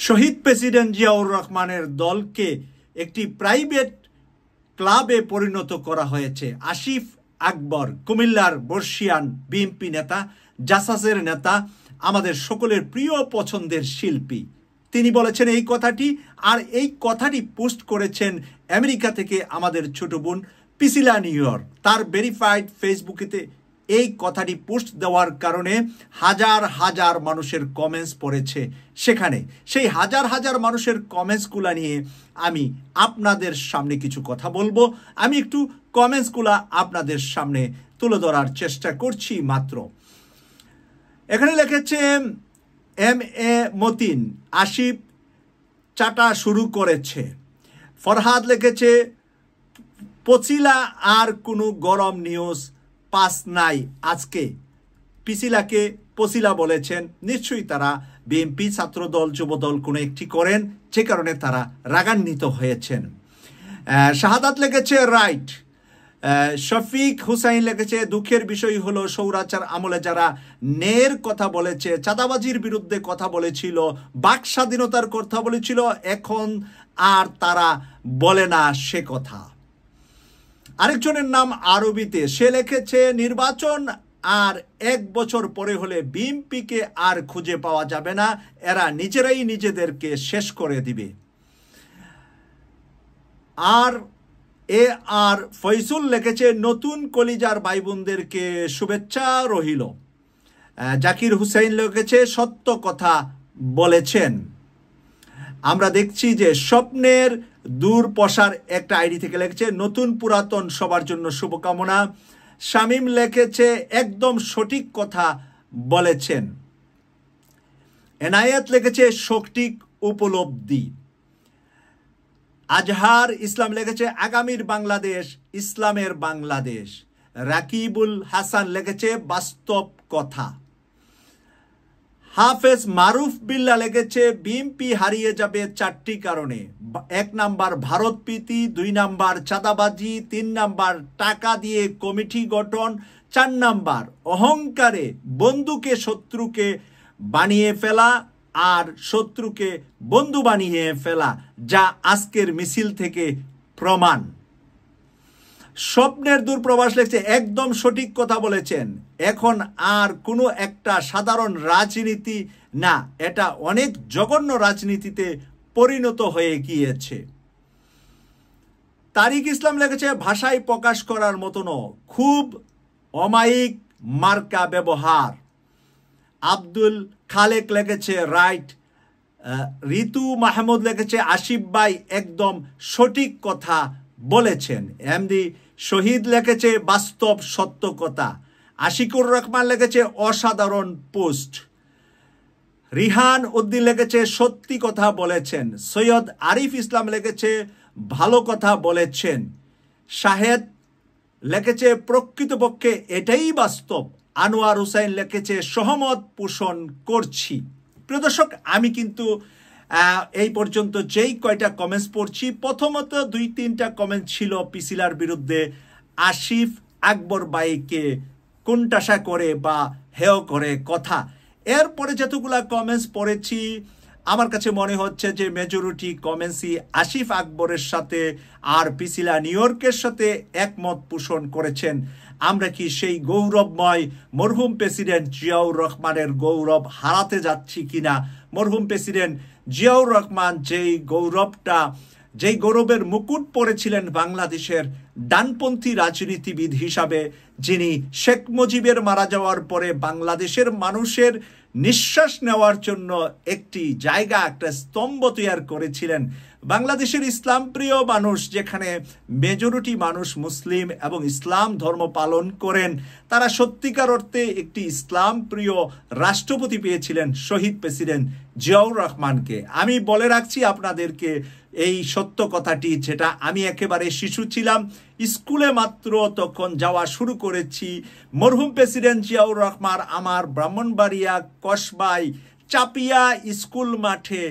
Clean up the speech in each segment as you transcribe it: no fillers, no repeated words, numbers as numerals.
শহীদ president Ziaur রহমানের দলকে একটি প্রাইভেট ক্লাবে পরিণত করা হয়েছে। আসিফ আকবর কুমিল্লার বর্ষিয়ান বিএনপি নেতা, জাসাসের নেতা, আমাদের সকলের প্রিয় পছন্দের শিল্পী, তিনি বলেছেন এই কথাটি। আর এই কথাটি পোস্ট করেছেন আমেরিকা থেকে আমাদের ছোট বোন পিসিলা নিউইয়র্ক। তার ভেরিফাইড ফেসবুকেতে এই কথাটি পোস্ট দেওয়ার কারণে হাজার হাজার মানুষের কমেন্টস পড়েছে সেখানে। সেই হাজার হাজার মানুষের কমেন্টসগুলো নিয়ে আমি আপনাদের সামনে কিছু কথা বলবো। আমি একটু কমেন্টসগুলো আপনাদের সামনে তুলে ধরার চেষ্টা করছি মাত্র। এখানে লিখেছে MA মতিন, আসিফ চাটা শুরু করেছে। ফরহাদ লিখেছে পচিলা আর কোনো গরম নিউজ পাস নাই আজকে। পিসিলাকে পচিলা বলেছেন, নিশ্চয়ই তারা বিএনপি, ছাত্রদল, যুবদল কোনো একটি করেন, যে কারণে তারা রাগান্বিত হয়েছেন। শাহাদাত লিখেছে রাইট। শফিক হুসাইন লিখেছে দুঃখের বিষয় হলো স্বৈরাচার আমলে যারা ন্যায়ের কথা বলেছে, চাঁদাবাজির বিরুদ্ধে কথা বলেছিল, বাক স্বাধীনতার কথা বলেছিল, এখন আর তারা বলে না সে কথা। আরেকজনের নাম আরবিতে, সে লিখেছে নির্বাচন আর 1 বছর পরে হলে বিএনপিকে আর খুঁজে পাওয়া যাবে না, এরা নিজেরাই নিজেদেরকে শেষ করে দিবে। আর ফয়সুল লিখেছে নতুন কলিজার ভাই বোনদেরকে শুভেচ্ছা রহিল। জাকির হুসাইন লিখেছে সত্য কথা বলেছেন। আমরা দেখছি যে স্বপ্নের দূর পশার একটা আইডি থেকে লিখেছে নতুন পুরাতন সবার জন্য শুভকামনা। শামীম লিখেছে একদম সঠিক কথা বলেছেন। এনায়েত লিখেছে সঠিক উপলব্ধি। আজহার ইসলাম লিখেছে আগামীর বাংলাদেশ ইসলামের বাংলাদেশ। রাকিবুল হাসান লিখেছে বাস্তব কথা। হাফেজ মারুফ বিল্লাহ লিখেছে বিএনপি হারিয়ে যাবে 4টি কারণে। 1 নাম্বার ভারত প্রীতি, 2 নাম্বার চাঁদাবাজি, 3 নাম্বার টাকা দিয়ে কমিটি গঠন, 4 নাম্বার অহংকারে বন্ধুকে শত্রুকে বানিয়ে ফেলা আর শত্রুকে বন্ধু বানিয়ে ফেলা, যা আজকের মিছিল থেকে প্রমাণ। স্বপ্নের দূরপ্রবাস লিখছে একদম সঠিক কথা বলেছেন। এখন আর কোনো একটা সাধারণ রাজনীতি না, এটা অনেক জঘন্য রাজনীতিতে পরিণত হয়ে গিয়েছে। তারিক ইসলাম লিখেছে ভাষায় প্রকাশ করার মতো খুব অমায়িক মার্কা ব্যবহার। আব্দুল খালেক লিখেছে রাইট। ঋতু মাহমুদ লিখেছে আসিফ ভাই একদম সঠিক কথা বলেছেন। এমডি শহীদ লিখেছে বাস্তব সত্য কথা। আশিকুর রহমান লিখেছে অসাধারণ পোস্ট। রিহান উদ্দিন লিখেছে সত্যি কথা বলেছেন। সৈয়দ আরিফ ইসলাম লিখেছে ভালো কথা বলেছেন। শাহেদ লিখেছে প্রকৃতপক্ষে এটাই বাস্তব। আনোয়ার হুসাইন লিখেছে সহমত পোষণ করছি। প্রিয় দর্শক, আমি কিন্তু এই পর্যন্ত যেই কয়টা কমেন্টস পড়ছি, প্রথমত 2-3টা কমেন্ট ছিল পিসিলার বিরুদ্ধে আসিফ আকবর ভাইকে কোণঠাসা করে বা হেয় করে কথা। এরপরে যতগুলা কমেন্টস পড়েছি আমার কাছে মনে হচ্ছে যে মেজরিটি কমেন্টসই আসিফ আকবরের সাথে আর পিসিলা নিউইয়র্কের সাথে একমত পোষণ করেছেন। আমরা কি সেই গৌরবময় মরহুম প্রেসিডেন্ট জিয়াউর রহমানের গৌরব হারাতে যাচ্ছি কিনা? মরহুম প্রেসিডেন্ট জিয়াউর রহমান যেই গৌরবের মুকুট পরেছিলেন বাংলাদেশের ডানপন্থী রাজনীতিবিদ হিসাবে, যিনি শেখ মুজিবের মারা যাওয়ার পরে বাংলাদেশের মানুষের নিঃশ্বাস নেওয়ার জন্য একটি জায়গা, একটা স্তম্ভ তৈরি করেছিলেন। বাংলাদেশের ইসলাম প্রিয় মানুষ, যেখানে মেজরিটি মানুষ মুসলিম এবং ইসলাম ধর্ম পালন করেন, তারা সত্যিকার অর্থে একটি ইসলাম প্রিয় রাষ্ট্রপতি পেয়েছিলেন শহীদ প্রেসিডেন্ট জিয়াউর রহমানকে। আমি বলে রাখছি আপনাদেরকে এই সত্য কথাটি, যেটা আমি একেবারে শিশু ছিলাম, স্কুলে মাত্র তখন যাওয়া শুরু করেছি। মরহুম প্রেসিডেন্ট জিয়াউর রহমান আমার ব্রাহ্মণবাড়িয়া কসবাই চাপিয়া স্কুল মাঠে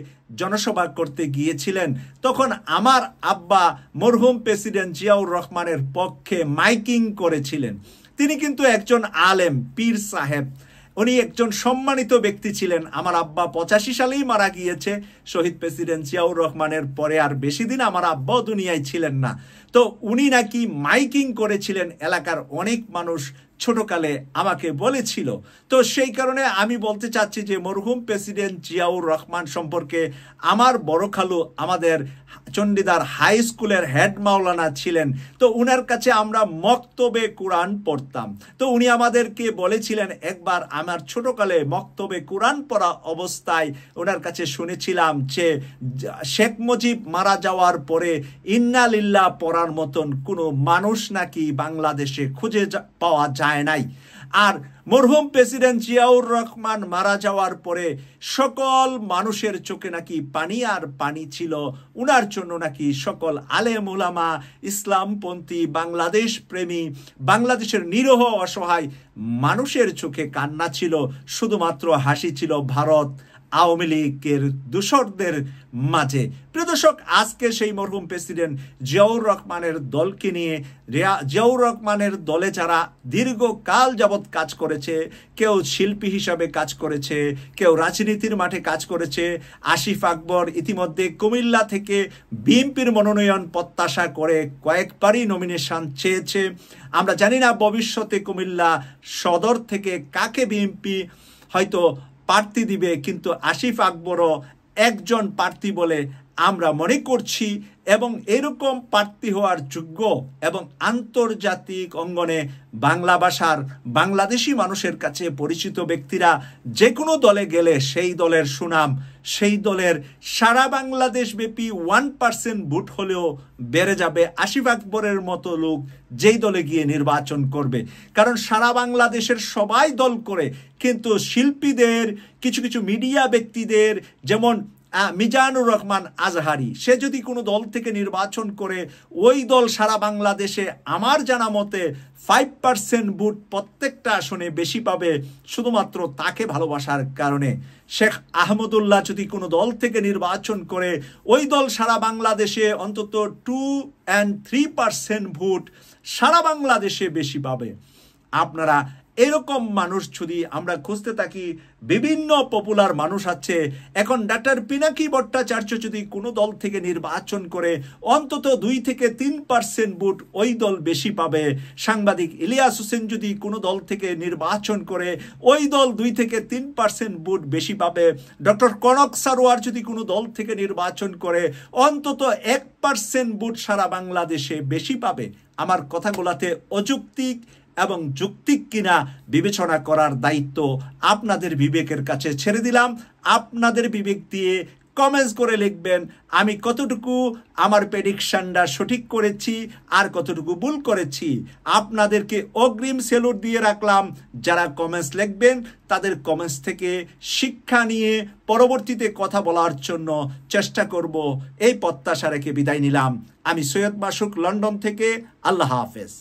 জনসভা করতে গিয়েছিলেন। তখন আমার আব্বা মরহুম প্রেসিডেন্ট জিয়াউর রহমানের পক্ষে মাইকিং করেছিলেন। তিনি কিন্তু একজন আলেম, পীর সাহেব। উনি একজন সম্মানিত ব্যক্তি ছিলেন। আমার আব্বা 85 সালেই মারা গিয়েছে, শহীদ প্রেসিডেন্ট জিয়াউর রহমানের পরে আর বেশি দিন আমার আব্বাও দুনিয়ায় ছিলেন না। তো উনি নাকি মাইকিং করেছিলেন, এলাকার অনেক মানুষ ছোটকালে আমাকে বলেছিল। তো সেই কারণে আমি বলতে চাচ্ছি যে মরহুম প্রেসিডেন্ট জিয়াউর রহমান সম্পর্কে আমার বড় খালু আমাদের চণ্ডীদার হাই স্কুলের হেড মাওলানা ছিলেন। তো উনার কাছে আমরা মক্তবে কোরআন পড়তাম। তো উনি আমাদেরকে বলেছিলেন, একবার আমার ছোটকালে মক্তবে কোরআন পড়া অবস্থায় ওনার কাছে শুনেছিলাম যে শেখ মুজিব মারা যাওয়ার পরে ইন্না লিল্লাহ পড়ার মতন কোনো মানুষ নাকি বাংলাদেশে খুঁজে পাওয়া যায় নাই। আর মরহুম প্রেসিডেন্ট জিয়াউর রহমান মারা যাওয়ার পরে সকল মানুষের চোখে নাকি পানি আর পানি ছিল। উনার জন্য নাকি সকল আলেম উলামা, ইসলামপন্থী, বাংলাদেশ প্রেমী, বাংলাদেশের নিরহ অসহায় মানুষের চোখে কান্না ছিল, শুধুমাত্র হাসি ছিল ভারত আওয়ামী লীগের দূষরদের মাঝে। প্রিয় দর্শক, আজকে সেই মরহুম প্রেসিডেন্ট জিয়াউর রহমানের দলকে নিয়ে, জিয়াউর রহমানের দলে যারা দীর্ঘকাল যাবৎ কাজ করেছে, কেউ শিল্পী হিসাবে কাজ করেছে, কেউ রাজনীতির মাঠে কাজ করেছে। আসিফ আকবর ইতিমধ্যে কুমিল্লা থেকে বিএনপির মনোনয়ন প্রত্যাশা করে কয়েকবারই নমিনেশন চেয়েছে। আমরা জানি না ভবিষ্যতে কুমিল্লা সদর থেকে কাকে বিএনপি হয়তো প্রার্থী দিবে, কিন্তু আসিফ আকবরও একজন প্রার্থী বলে আমরা মনে করছি। এবং এরকম প্রার্থী হওয়ার যোগ্য এবং আন্তর্জাতিক অঙ্গনে বাংলা ভাষার বাংলাদেশি মানুষের কাছে পরিচিত ব্যক্তিরা যে কোনো দলে গেলে সেই দলের সুনাম, সেই দলের সারা বাংলাদেশ ব্যাপী 1% ভোট হলেও বেড়ে যাবে আসিফ আকবরের মতো লোক যেই দলে গিয়ে নির্বাচন করবে। কারণ সারা বাংলাদেশের সবাই দল করে, কিন্তু শিল্পীদের, কিছু কিছু মিডিয়া ব্যক্তিদের, যেমন মিজানুর রহমান আজহারি, সে যদি কোনো দল থেকে নির্বাচন করে, ওই দল সারা বাংলাদেশে আমার জানা মতে 5% ভোট প্রত্যেকটা আসনে বেশি পাবে, শুধুমাত্র তাকে ভালোবাসার কারণে। শেখ আহমদুল্লাহ যদি কোনো দল থেকে নির্বাচন করে, ওই দল সারা বাংলাদেশে অন্তত 2-3% ভোট সারা বাংলাদেশে বেশি পাবে। আপনারা এরকম মানুষ যদি আমরা খুঁজতে থাকি, বিভিন্ন পপুলার মানুষ আছে। এখন ডাক্তার পিনাকি ভট্টাচার্য যদি কোনো দল থেকে নির্বাচন করে, অন্তত 2-3% ভোট ওই দল বেশি পাবে। সাংবাদিক ইলিয়াস হোসেন যদি কোনো দল থেকে নির্বাচন করে, ওই দল 2-3% ভোট বেশি পাবে। ডক্টর কনক সারোয়ার যদি কোনো দল থেকে নির্বাচন করে, অন্তত 1% ভোট সারা বাংলাদেশে বেশি পাবে। আমার কথাগুলাতে অযৌক্তিক এবং যৌক্তিক কিনা বিবেচনা করার দায়িত্ব আপনাদের বিবেকের কাছে ছেড়ে দিলাম। আপনাদের বিবেক দিয়ে কমেন্টস করে লিখবেন আমি কতটুকু আমার প্রেডিকশনটা সঠিক করেছি আর কতটুকু ভুল করেছি। আপনাদেরকে অগ্রিম স্যালুট দিয়ে রাখলাম। যারা কমেন্টস লিখবেন তাদের কমেন্টস থেকে শিক্ষা নিয়ে পরবর্তীতে কথা বলার জন্য চেষ্টা করব, এই প্রত্যাশা রেখে বিদায় নিলাম। আমি সৈয়দ মাসুক, লন্ডন থেকে। আল্লাহ হাফেজ।